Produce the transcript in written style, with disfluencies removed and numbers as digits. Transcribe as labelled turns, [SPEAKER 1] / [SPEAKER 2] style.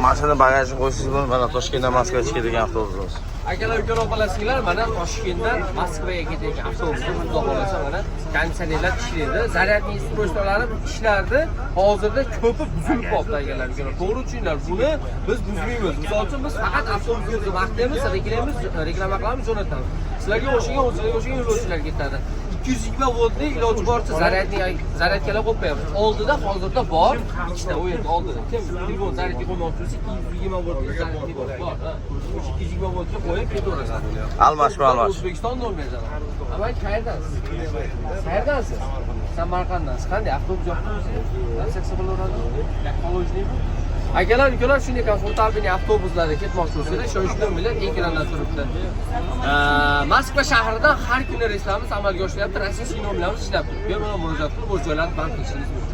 [SPEAKER 1] Mashina bagajni qo'ysiz bo'ladi. Mana Toshkentdan Moskvaga ketadigan avtobus.
[SPEAKER 2] Akalar, ukalar, opalar, mana Toshkentdan Moskvaga ketadigan avtobusda xudo xolasa mana konditsionerlar ishlaydi. Zaryadniy istroystalari ishlardi. Hozirda ko'pi buzilib qoldi akalar, ukalar. To'g'ri tushuninglar. Buni biz buzmaymiz. Misol uchun biz faqat avtobusni vaqtimiz, reklama qilamiz, jo'natamiz. Sizlarga o'xshagan yo'lovchilar ketadi. 220 voltli iloji boricha zaryadkalar qo'yib qo'yamiz. Oldida hozirda bor, ikkita u yerda oldida. Kim telefon zaryadga qo'ymoqchi bo'lsa 220 voltli zaryadli bor. 220 voltga qo'yib ketaveradi.
[SPEAKER 1] Almashma.
[SPEAKER 2] O'zbekistonda bo'lmaydi. Ammo qayerdansiz? Qayerdansiz? Samarqanddansiz. Qanday avtobus yo'qmi? Saksa bo'laveradi. Ekolojnimi? Akalar, ukalar, shunday komfortabilniy avtobuslarda ketmoqchi bo'lsangiz, shoshiling bilan ekrandan turibdi. Moskva shahridan har kuni reyslarimiz amalga oshiryapti. Rossiya sinovlarimiz ishlab turibdi. Bemalol murojaat qilib o'z joylaringizni band qilishingiz mumkin.